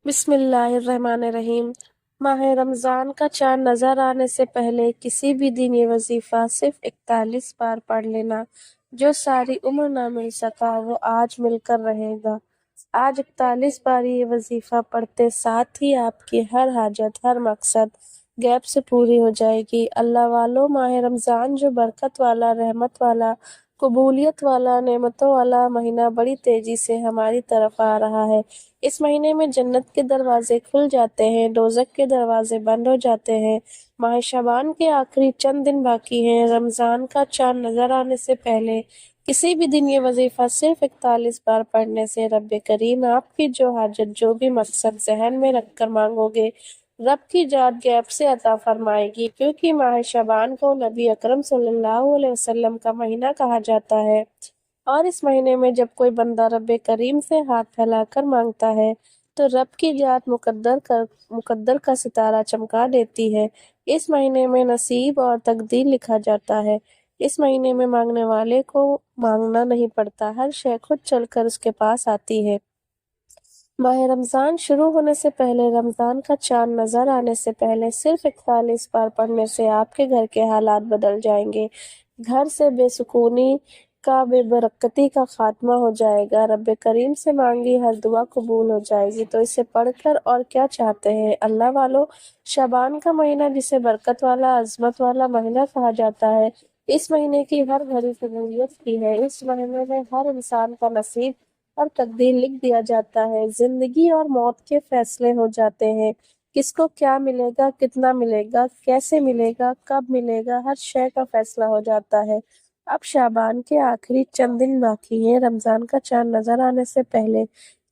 بسم اللہ الرحمن الرحیم۔ ماہ رمضان کا چاند نظر آنے سے پہلے کسی بھی دن یہ وظیفہ صرف 41 بار پڑھ لینا۔ جو ساری عمر نہ مل سکا وہ آج مل کر رہے گا۔ آج 41 بار یہ وظیفہ پڑھتے ساتھ ہی آپ کی ہر حاجت، ہر مقصد غیب سے پوری ہو جائے گی۔ اللہ والو، ماہ رمضان جو برکت والا، رحمت والا، قبولیت والا، نعمتوں والا مہینہ بڑی تیزی سے ہماری طرف آ رہا ہے۔ اس مہینے میں جنت کے دروازے کھل جاتے ہیں، دوزخ کے دروازے بند ہو جاتے ہیں۔ ماہ شعبان کے آخری چند دن باقی ہیں۔ رمضان کا چاند نظر آنے سے پہلے کسی بھی دن یہ وظیفہ صرف 41 بار پڑھنے سے رب کریم آپ کی جو حاجت، جو بھی مقصد ذہن میں رکھ کر مانگو گے، رب کی ذات غیب سے عطا فرمائے گی، کیونکہ ماہ شعبان کو نبی اکرم صلی اللہ علیہ وسلم کا مہینہ کہا جاتا ہے، اور اس مہینے میں جب کوئی بندہ رب کریم سے ہاتھ پھیلا کر مانگتا ہے تو رب کی ذات مقدر کا ستارہ چمکا دیتی ہے۔ اس مہینے میں نصیب اور تقدیر لکھا جاتا ہے۔ اس مہینے میں مانگنے والے کو مانگنا نہیں پڑتا، ہر شے خود چل کر اس کے پاس آتی ہے۔ ماہ رمضان شروع ہونے سے پہلے، رمضان کا چاند نظر آنے سے پہلے صرف 41 بار پڑھنے سے آپ کے گھر کے حالات بدل جائیں گے۔ گھر سے بے سکونی کا، بے برکتی کا خاتمہ ہو جائے گا۔ رب کریم سے مانگی ہر دعا قبول ہو جائے گی۔ تو اسے پڑھ کر اور کیا چاہتے ہیں؟ اللہ والو، شعبان کا مہینہ جسے برکت والا، عظمت والا مہینہ کہا جاتا ہے، اس مہینے کی ہر گھڑی قبولیت کی ہے۔ اس مہینے میں ہر انسان کا نصیب اور تقدیر لکھ دیا جاتا ہے۔ زندگی اور موت کے فیصلے ہو جاتے ہیں۔ کس کو کیا ملے گا، کتنا ملے گا، کیسے ملے گا، کب ملے گا، ہر شے کا فیصلہ ہو جاتا ہے۔ اب شعبان کے آخری چند دن باقی ہیں۔ رمضان کا چاند نظر آنے سے پہلے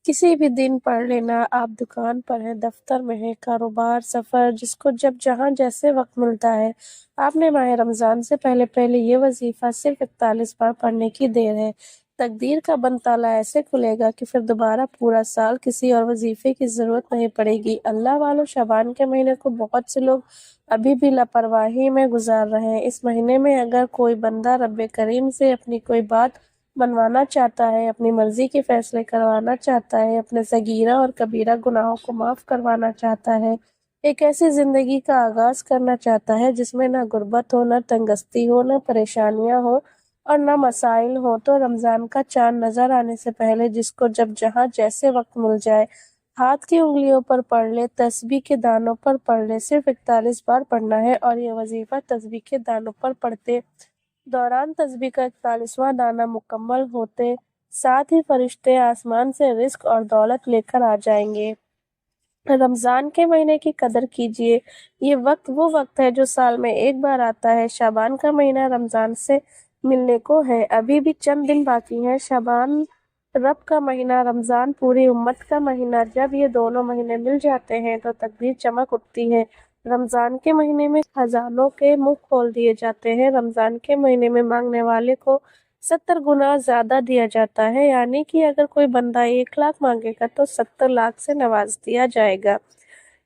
کسی بھی دن پڑھ لینا۔ آپ دکان پر ہیں، دفتر میں ہیں، کاروبار، سفر، جس کو جب جہاں جیسے وقت ملتا ہے، آپ نے ماہ رمضان سے پہلے یہ وظیفہ صرف 41 بار پڑھنے کی دیر ہے۔ تقدیر کا بند تالا ایسے کھلے گا کہ پھر دوبارہ پورا سال کسی اور وظیفے کی ضرورت نہیں پڑے گی۔ اللہ والو، شعبان کے مہینے کو بہت سے لوگ ابھی بھی لاپرواہی میں گزار رہے ہیں۔ اس مہینے میں اگر کوئی بندہ رب کریم سے اپنی کوئی بات منوانا چاہتا ہے، اپنی مرضی کے فیصلے کروانا چاہتا ہے، اپنے صغیرہ اور کبیرہ گناہوں کو معاف کروانا چاہتا ہے، ایک ایسی زندگی کا آغاز کرنا چاہتا ہے جس میں نہ غربت ہو، نہ تنگستی ہو، نہ پریشانیاں ہو اور نہ مسائل ہو، تو رمضان کا چاند نظر آنے سے پہلے جس کو جب جہاں جیسے وقت مل جائے، ہاتھ کی انگلیوں پر پڑھ لے، تسبیح کے دانوں پر پڑھ لے۔ صرف 41 بار پڑھنا ہے، اور یہ وظیفہ تسبیح کے دانوں پر پڑھتے دوران تسبیح کا 41واں دانہ مکمل ہوتے ساتھ ہی فرشتے آسمان سے رزق اور دولت لے کر آ جائیں گے۔ رمضان کے مہینے کی قدر کیجیے۔ یہ وہ وقت ہے جو سال میں ایک بار آتا ہے۔ شعبان کا مہینہ رمضان سے ملنے کو ہے، ابھی بھی چند دن باقی ہیں۔ شعبان رب کا مہینہ، رمضان پوری امت کا مہینہ۔ جب یہ دونوں مہینے مل جاتے ہیں تو تقدیر چمک اٹھتی ہے۔ رمضان کے مہینے میں خزانوں کے منہ کھول دیے جاتے ہیں۔ رمضان کے مہینے میں مانگنے والے کو 70 گنا زیادہ دیا جاتا ہے، یعنی کہ اگر کوئی بندہ 1 لاکھ مانگے گا تو 70 لاکھ سے نواز دیا جائے گا۔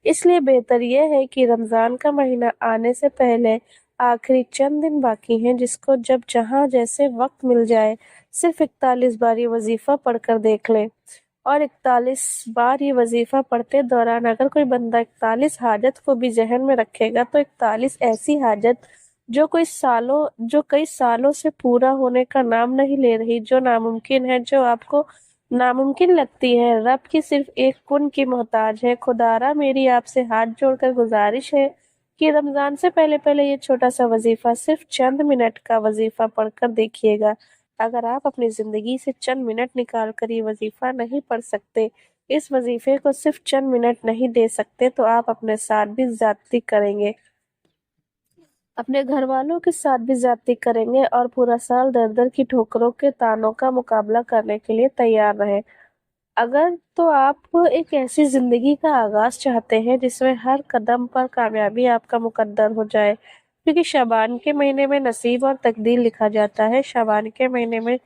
اس لیے بہتر یہ ہے کہ رمضان کا مہینہ آنے سے پہلے آخری چند دن باقی ہیں، جس کو جب جہاں جیسے وقت مل جائے، صرف 41 بار یہ وظیفہ پڑھ کر دیکھ لیں۔ اور 41 بار یہ وظیفہ پڑھتے دوران اگر کوئی بندہ 41 حاجت کو بھی ذہن میں رکھے گا تو 41 ایسی حاجت جو کئی سالوں سے پورا ہونے کا نام نہیں لے رہی، جو ناممکن ہے، جو آپ کو ناممکن لگتی ہے، رب کی صرف ایک کن کی محتاج ہے۔ خدارا، میری آپ سے ہاتھ جوڑ کر گزارش ہے کہ رمضان سے پہلے یہ چھوٹا سا وظیفہ، صرف چند منٹ کا وظیفہ پڑھ کر دیکھیے گا۔ اگر آپ اپنی زندگی سے چند منٹ نکال کر یہ وظیفہ نہیں پڑھ سکتے، اس وظیفے کو صرف چند منٹ نہیں دے سکتے، تو آپ اپنے ساتھ بھی زیادتی کریں گے، اپنے گھر والوں کے ساتھ بھی زیادتی کریں گے، اور پورا سال در در کی ٹھوکروں کے تانوں کا مقابلہ کرنے کے لیے تیار رہیں۔ اگر تو آپ ایک ایسی زندگی کا آغاز چاہتے ہیں جس میں ہر قدم پر کامیابی آپ کا مقدر ہو جائے، کیونکہ شعبان کے مہینے میں نصیب اور تقدیر لکھا جاتا ہے۔ شعبان کے مہینے میں،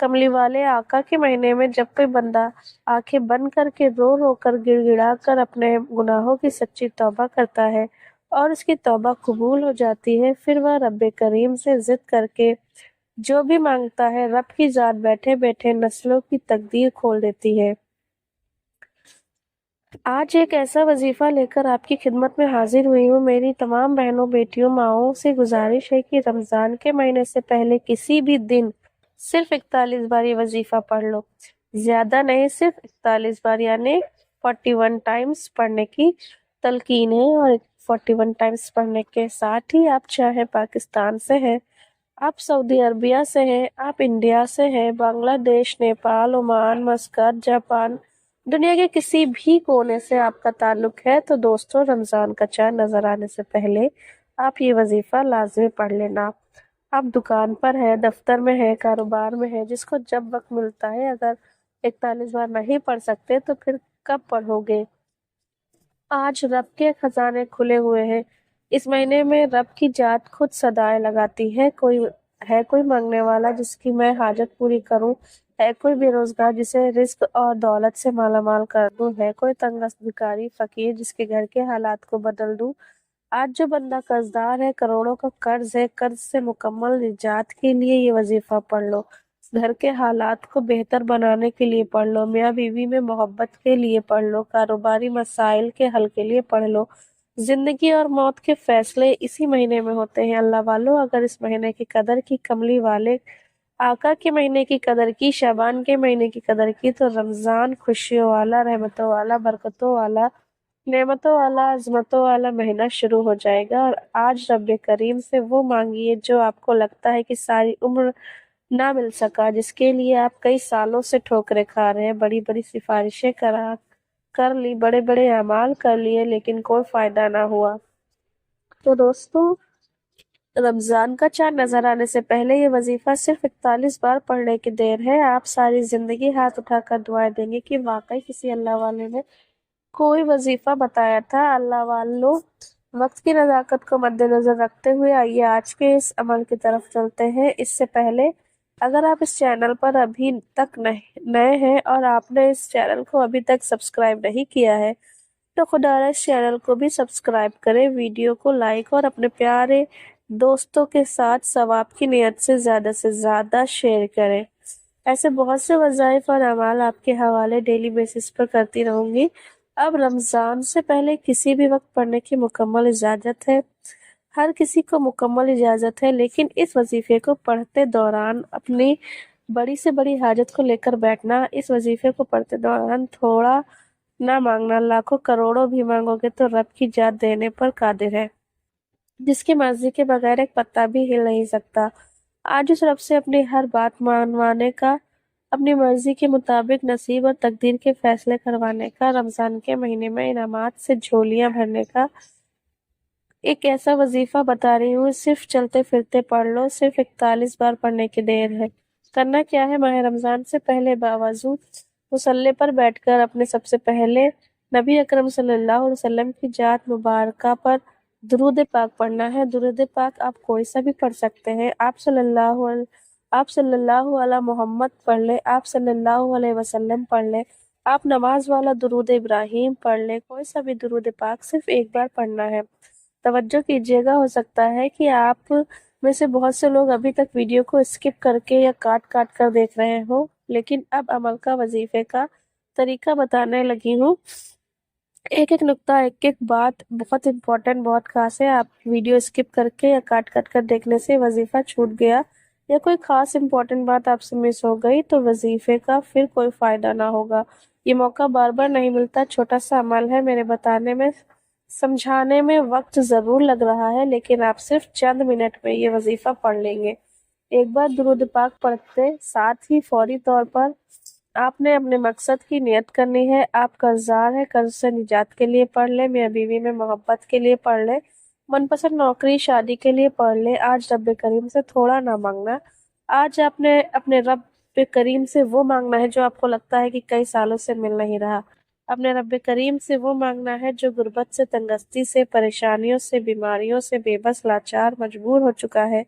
کملی والے آقا کے مہینے میں، جب کوئی بندہ آنکھیں بند کر کے رو رو کر، گڑ گڑا کر اپنے گناہوں کی سچی توبہ کرتا ہے اور اس کی توبہ قبول ہو جاتی ہے، پھر وہ رب کریم سے ضد کر کے جو بھی مانگتا ہے، رب کی ذات بیٹھے بیٹھے نسلوں کی تقدیر کھول دیتی ہے۔ آج ایک ایسا وظیفہ لے کر آپ کی خدمت میں حاضر ہوئی ہوں۔ میری تمام بہنوں، بیٹیوں، ماؤں سے گزارش ہے کہ رمضان کے مہینے سے پہلے کسی بھی دن صرف 41 بار یہ وظیفہ پڑھ لو۔ زیادہ نہیں، صرف 41 بار، یعنی 41 ٹائمز پڑھنے کی تلقین ہے۔ اور 41 ٹائمز پڑھنے کے ساتھ ہی آپ چاہے پاکستان سے ہیں، آپ سعودی عربیہ سے ہیں، آپ انڈیا سے ہیں، بنگلہ دیش، نیپال، عمان، مسقط، جاپان، دنیا کے کسی بھی کونے سے آپ کا تعلق ہے، تو دوستوں، رمضان کا چاند نظر آنے سے پہلے آپ یہ وظیفہ لازمی پڑھ لینا۔ آپ دکان پر ہے، دفتر میں ہے، کاروبار میں ہے، جس کو جب وقت ملتا ہے، اگر 41 بار نہیں پڑھ سکتے تو پھر کب پڑھو گے؟ آج رب کے خزانے کھلے ہوئے ہیں۔ اس مہینے میں رب کی ذات خود صدائیں لگاتی ہے۔ کوئی مانگنے والا جس کی میں حاجت پوری کروں، ہے کوئی بے روزگار جسے رزق اور دولت سے مالا مال کر دوں، ہے کوئی تنگ دست بھکاری فقیر جس کے گھر کے حالات کو بدل دوں۔ آج جو بندہ قرضدار ہے، کروڑوں کا قرض ہے، قرض سے مکمل نجات کے لیے یہ وظیفہ پڑھ لو۔ گھر کے حالات کو بہتر بنانے کے لیے پڑھ لو، میاں بیوی میں محبت کے لیے پڑھ لو، کاروباری مسائل کے حل کے لیے پڑھ لو۔ زندگی اور موت کے فیصلے اسی مہینے میں ہوتے ہیں۔ اللہ والو، اگر اس مہینے کی قدر کی، کملی والے آقا کے مہینے کی قدر کی، شعبان کے مہینے کی قدر کی، تو رمضان خوشیوں والا، رحمتوں والا، برکتوں والا، نعمتوں والا، عظمتوں والا مہینہ شروع ہو جائے گا۔ اور آج رب کریم سے وہ مانگیے جو آپ کو لگتا ہے کہ ساری عمر نہ مل سکا، جس کے لیے آپ کئی سالوں سے ٹھوکریں کھا رہے ہیں، بڑی بڑی سفارشیں کر لی، بڑے بڑے اعمال کر لیے، لیکن کوئی فائدہ نہ ہوا۔ تو دوستوں، رمضان کا چاند نظر آنے سے پہلے یہ وظیفہ صرف 41 بار پڑھنے کی دیر ہے۔ آپ ساری زندگی ہاتھ اٹھا کر دعائیں دیں گے کہ واقعی کسی اللہ والے نے کوئی وظیفہ بتایا تھا۔ اللہ والوں، وقت کی نزاکت کو مد نظر رکھتے ہوئے آئیے آج کے اس عمل کی طرف چلتے ہیں۔ اس سے پہلے، اگر آپ اس چینل پر ابھی تک نئے ہیں اور آپ نے اس چینل کو ابھی تک سبسکرائب نہیں کیا ہے، تو خدا را اس چینل کو بھی سبسکرائب کریں، ویڈیو کو لائک اور اپنے پیارے دوستوں کے ساتھ ثواب کی نیت سے زیادہ شیئر کریں۔ ایسے بہت سے وظائف اور اعمال آپ کے حوالے ڈیلی بیسس پر کرتی رہوں گی۔ اب رمضان سے پہلے کسی بھی وقت پڑھنے کی مکمل اجازت ہے، ہر کسی کو مکمل اجازت ہے، لیکن اس وظیفے کو پڑھتے دوران اپنی بڑی سے بڑی حاجت کو لے کر بیٹھنا، اس وظیفے کو پڑھتے دوران تھوڑا نہ مانگنا، لاکھوں کروڑوں بھی مانگو گے تو رب کی ذات دینے پر قادر ہے، جس کی مرضی کے بغیر ایک پتا بھی ہل نہیں سکتا۔ آج اس رب سے اپنی ہر بات مانوانے کا، اپنی مرضی کے مطابق نصیب اور تقدیر کے فیصلے کروانے کا، رمضان کے مہینے میں انعامات سے جھولیاں بھرنے کا ایک ایسا وظیفہ بتا رہی ہوں۔ صرف چلتے پھرتے پڑھ لو، صرف 41 بار پڑھنے کی دیر ہے۔ کرنا کیا ہے؟ ماہ رمضان سے پہلے باوضو مصلی پر بیٹھ کر اپنے سب سے پہلے نبی اکرم صلی اللہ علیہ وسلم کی ذات مبارکہ پر درود پاک پڑھنا ہے۔ درود پاک آپ کوئی سا بھی پڑھ سکتے ہیں۔ آپ صلی اللہ علیہ محمد پڑھ لیں، آپ صلی اللہ علیہ وسلم پڑھ لیں، آپ نماز والا درود ابراہیم پڑھ لیں، کوئی سا بھی درود پاک صرف ایک بار پڑھنا ہے۔ توجہ کیجیے گا، ہو سکتا ہے کہ آپ میں سے بہت سے لوگ ابھی تک ویڈیو کو اسکپ کر کے یا کاٹ کر دیکھ رہے ہوں، لیکن اب عمل کا، وظیفے کا طریقہ بتانے لگی ہوں۔ ایک ایک نقطہ، ایک ایک بات بہت امپورٹنٹ، بہت خاص ہے۔ آپ ویڈیو اسکپ کر کے یا کاٹ کر دیکھنے سے وظیفہ چھوٹ گیا یا کوئی خاص امپورٹنٹ بات آپ سے مس ہو گئی تو وظیفے کا پھر کوئی فائدہ نہ ہوگا۔ یہ موقع بار بار نہیں ملتا۔ چھوٹا سا عمل ہے، میرے بتانے میں، سمجھانے میں وقت ضرور لگ رہا ہے، لیکن آپ صرف چند منٹ میں یہ وظیفہ پڑھ لیں گے۔ ایک بار درود پاک پڑھتے ساتھ ہی فوری طور پر آپ نے اپنے مقصد کی نیت کرنی ہے۔ آپ قرضدار ہیں، قرض سے نجات کے لیے پڑھ لیں، میاں بیوی میں محبت کے لیے پڑھ لیں، من پسند نوکری شادی کے لیے پڑھ لیں۔ آج رب کریم سے تھوڑا نہ مانگنا، آج آپ نے اپنے رب کریم سے وہ مانگنا ہے جو آپ کو لگتا ہے کہ کئی سالوں سے مل نہیں رہا۔ اپنے رب کریم سے وہ مانگنا ہے جو غربت سے، تنگستی سے، پریشانیوں سے، بیماریوں سے بے بس، لاچار، مجبور ہو چکا ہے۔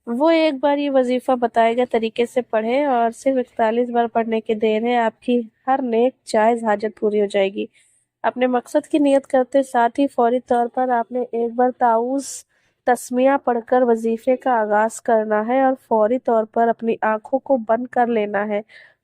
وہ ایک بار یہ وظیفہ بتائے گئے طریقے سے پڑھیں، اور صرف 41 بار پڑھنے کی دیر ہے، آپ کی ہر نیک جائز حاجت پوری ہو جائے گی۔ اپنے مقصد کی نیت کرتے ساتھ ہی فوری طور پر آپ نے ایک بار تعوذ تسمیہ پڑھ کر وظیفے کا آغاز کرنا ہے اور فوری طور پر اپنی آنکھوں کو بند کر لینا ہے۔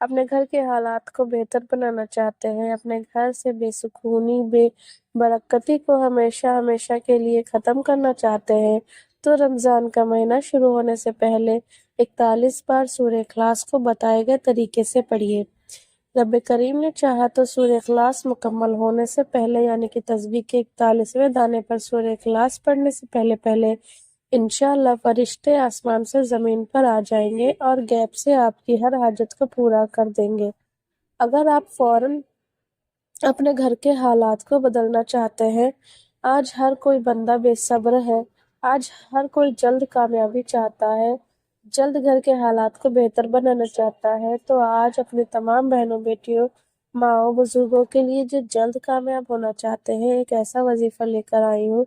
اپنے گھر کے حالات کو بہتر بنانا چاہتے ہیں، اپنے گھر سے بے سکونی، بے برکتی کو ہمیشہ ہمیشہ کے لیے ختم کرنا چاہتے ہیں، تو رمضان کا مہینہ شروع ہونے سے پہلے 41 بار سورہ اخلاص کو بتائے گئے طریقے سے پڑھیے۔ رب کریم نے چاہا تو سورہ اخلاص مکمل ہونے سے پہلے یعنی کہ تسبیح کے 41ویں دانے پر سورہ اخلاص پڑھنے سے پہلے انشاءاللہ فرشتے آسمان سے زمین پر آ جائیں گے اور غیب سے آپ کی ہر حاجت کو پورا کر دیں گے۔ اگر آپ فوراً اپنے گھر کے حالات کو بدلنا چاہتے ہیں، آج ہر کوئی بندہ بے صبر ہے، آج ہر کوئی جلد کامیابی چاہتا ہے، جلد گھر کے حالات کو بہتر بنانا چاہتا ہے، تو آج اپنے تمام بہنوں بیٹیوں ماؤں بزرگوں کے لیے جو جلد کامیاب ہونا چاہتے ہیں ایک ایسا وظیفہ لے کر آئی ہوں۔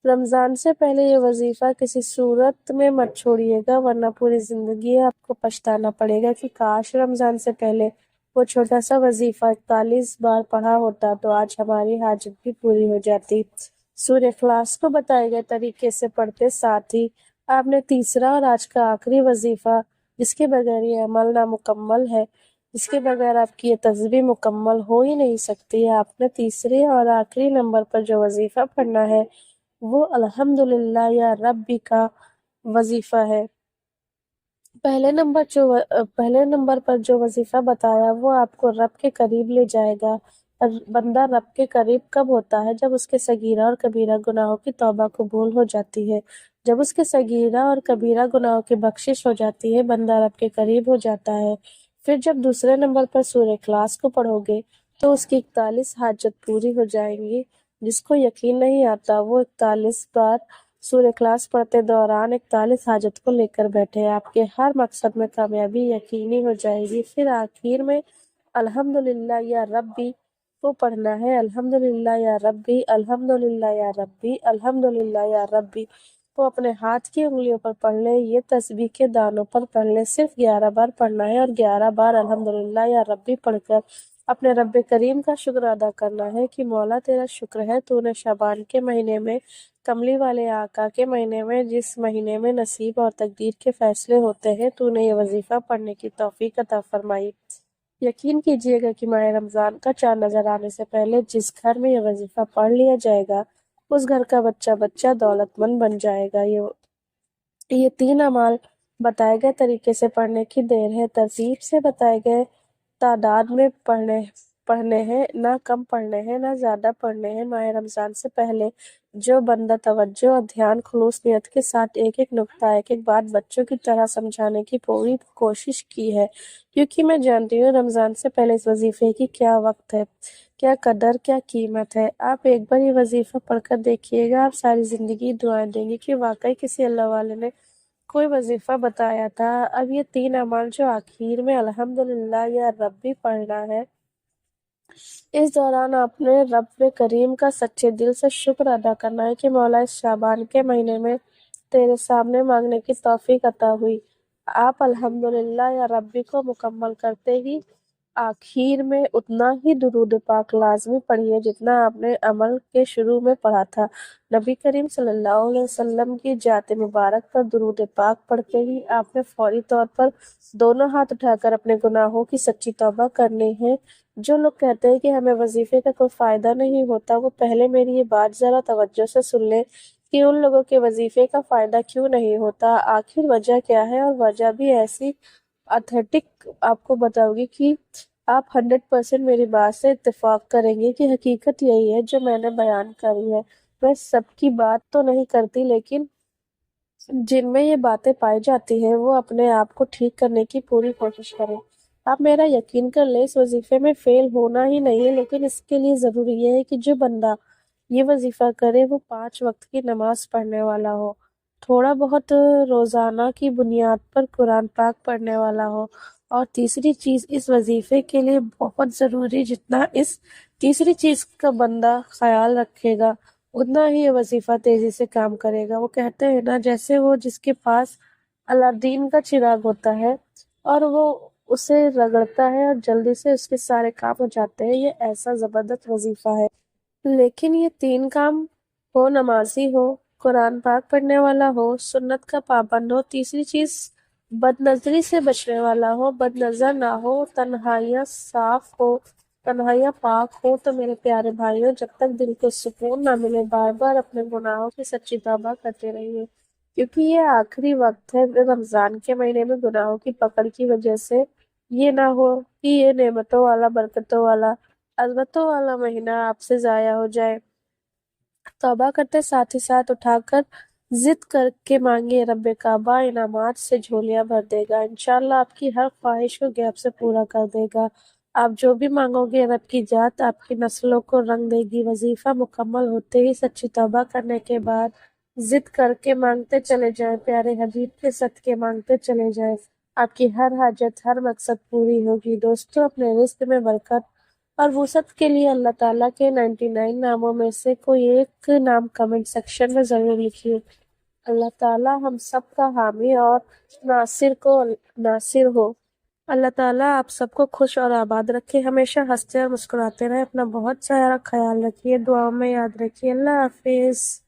رمضان سے پہلے یہ وظیفہ کسی صورت میں مت چھوڑیے گا، ورنہ پوری زندگی آپ کو پچھتانا پڑے گا کہ کاش رمضان سے پہلے وہ چھوٹا سا وظیفہ 41 بار پڑھا ہوتا تو آج ہماری حاجت بھی پوری ہو جاتی۔ سورہ اخلاص کو بتائے گئے طریقے سے پڑھتے ساتھ ہی آپ نے تیسرا اور آج کا آخری وظیفہ، جس کے بغیر یہ عمل نامکمل ہے، جس کے بغیر آپ کی یہ تسبیح مکمل ہو ہی نہیں سکتی، آپ نے تیسرے اور آخری نمبر پر جو وظیفہ پڑھنا ہے وہ الحمدللہ یا ربی کا وظیفہ ہے۔ پہلے نمبر پر جو وظیفہ بتایا وہ آپ کو رب کے قریب لے جائے گا۔ اور بندہ رب کے قریب کب ہوتا ہے؟ جب اس کے صغیرہ اور کبیرہ گناہوں کی توبہ قبول ہو جاتی ہے، جب اس کے صغیرہ اور کبیرہ گناہوں کی بخشش ہو جاتی ہے، بندہ رب کے قریب ہو جاتا ہے۔ پھر جب دوسرے نمبر پر سورہ اخلاص کو پڑھو گے تو اس کی 41 حاجت پوری ہو جائیں گی۔ جس کو یقین نہیں آتا وہ 41 بار سورہ اخلاص پڑھتے دوران 41 حاجت کو لے کر بیٹھے، آپ کے ہر مقصد میں کامیابی یقینی ہو جائے گی۔ پھر آخر میں الحمدللہ یا ربی کو پڑھنا ہے، الحمدللہ یا ربی، الحمدللہ یا ربی، الحمدللہ یا ربی کو اپنے ہاتھ کی انگلیوں پر پڑھ لیں، یہ تسبیح کے دانوں پر پڑھ لیں، صرف 11 بار پڑھنا ہے اور 11 بار الحمدللہ یا ربی پڑھ کر اپنے رب کریم کا شکر ادا کرنا ہے کہ مولا تیرا شکر ہے تو نے شعبان کے مہینے میں، کملی والے آقا کے مہینے میں، جس مہینے میں نصیب اور تقدیر کے فیصلے ہوتے ہیں، تو نے یہ وظیفہ پڑھنے کی توفیق عطا فرمائی۔ یقین کیجئے گا کہ ماہ رمضان کا چاند نظر آنے سے پہلے جس گھر میں یہ وظیفہ پڑھ لیا جائے گا اس گھر کا بچہ دولت مند بن جائے گا۔ یہ 3 اعمال بتائے گئے طریقے سے پڑھنے کی دیر ہے، ترتیب سے بتائے گئے تعداد میں پڑھنے ہیں، نہ کم پڑھنے ہیں نہ زیادہ پڑھنے ہیں۔ ماہ رمضان سے پہلے جو بندہ توجہ اور دھیان خلوص نیت کے ساتھ ایک ایک نقطہ ایک ایک بات بچوں کی طرح سمجھانے کی پوری کوشش کی ہے، کیونکہ میں جانتی ہوں رمضان سے پہلے اس وظیفے کی کیا وقت ہے، کیا قدر، کیا قیمت ہے۔ آپ ایک بار یہ وظیفہ پڑھ کر دیکھیے گا، آپ ساری زندگی دعائیں دیں گے کہ واقعی کسی اللہ والے نے کوئی وظیفہ بتایا تھا۔ اب یہ 3 اعمال جو آخر میں الحمدللہ یا ربی پڑھنا ہے، اس دوران آپ نے رب کریم کا سچے دل سے شکر ادا کرنا ہے کہ مولا اس شعبان کے مہینے میں تیرے سامنے مانگنے کی توفیق عطا ہوئی۔ آپ الحمدللہ یا ربی کو مکمل کرتے ہی آخر میں اتنا ہی درود پاک لازمی پڑھیے جتنا آپ نے عمل کے شروع میں پڑھا تھا۔ نبی کریم صلی اللہ علیہ وسلم کی ذات مبارک پر درود پاک پڑھتے ہی آپ نے فوری طور پر دونوں ہاتھ اٹھا کر اپنے گناہوں کی سچی توبہ کرنی ہے۔ جو لوگ کہتے ہیں کہ ہمیں وظیفے کا کوئی فائدہ نہیں ہوتا، وہ پہلے میری یہ بات ذرا توجہ سے سن لیں کہ ان لوگوں کے وظیفے کا فائدہ کیوں نہیں ہوتا، آخر وجہ کیا ہے، اور وجہ بھی ایسی اتھینٹک آپ کو بتاؤ گی کہ آپ 100% میری بات سے اتفاق کریں گے کہ حقیقت یہی ہے جو میں نے بیان کری ہے۔ میں سب کی بات تو نہیں کرتی، لیکن جن میں یہ باتیں پائی جاتی ہیں وہ اپنے آپ کو ٹھیک کرنے کی پوری کوشش کریں۔ آپ میرا یقین کر لیں، اس وظیفے میں فیل ہونا ہی نہیں ہے، لیکن اس کے لیے ضروری یہ ہے کہ جو بندہ یہ وظیفہ کرے وہ 5 وقت کی نماز پڑھنے والا ہو، تھوڑا بہت روزانہ کی بنیاد پر قرآن پاک پڑھنے والا ہو، اور تیسری چیز اس وظیفے کے لیے بہت ضروری، جتنا اس تیسری چیز کا بندہ خیال رکھے گا اتنا ہی یہ وظیفہ تیزی سے کام کرے گا۔ وہ کہتے ہیں نا، جیسے وہ جس کے پاس الادین کا چراغ ہوتا ہے اور وہ اسے رگڑتا ہے اور جلدی سے اس کے سارے کام ہو جاتے ہیں، یہ ایسا زبردست وظیفہ ہے۔ لیکن یہ 3 کام ہو، نمازی ہو، قرآن پاک پڑھنے والا ہو، سنت کا پابند ہو، تیسری چیز بد نظری سے بچنے والا ہو، بد نظر نہ ہو، تنہائیاں صاف ہو، تنہائیاں پاک ہو۔ تو میرے پیارے بھائیوں، جب تک دل کو سکون نہ ملے، بار بار اپنے گناہوں کی سچی توبہ کرتے رہیے، کیونکہ یہ آخری وقت ہے رمضان کے مہینے میں گناہوں کی پکڑ کی وجہ سے یہ نہ ہو کہ یہ نعمتوں والا، برکتوں والا، عظمتوں والا مہینہ آپ سے ضائع ہو جائے۔ توبہ کرتے ساتھ ہی ساتھ اٹھا کر ضد کر کے مانگے، رب کعبہ انعامات سے جھولیاں بھر دے گا، انشاءاللہ آپ کی ہر خواہش کو غیب سے پورا کر دے گا۔ آپ جو بھی مانگو گے، رب کی ذات آپ کی نسلوں کو رنگ دے گی۔ وظیفہ مکمل ہوتے ہی سچی توبہ کرنے کے بعد ضد کر کے مانگتے چلے جائیں، پیارے حبیب کے صدقے مانگتے چلے جائیں، آپ کی ہر حاجت، ہر مقصد پوری ہوگی۔ دوستو، اپنے رزق میں برکت اور وسعت کے لیے اللہ تعالیٰ کے 99 ناموں میں سے کوئی ایک نام کمنٹ سیکشن میں ضرور لکھیے۔ اللہ تعالیٰ ہم سب کا حامی اور ناصر ہو۔ اللہ تعالیٰ آپ سب کو خوش اور آباد رکھے، ہمیشہ ہنستے اور مسکراتے رہے۔ اپنا بہت سارا خیال رکھیے، دعاؤں میں یاد رکھیے۔ اللہ حافظ۔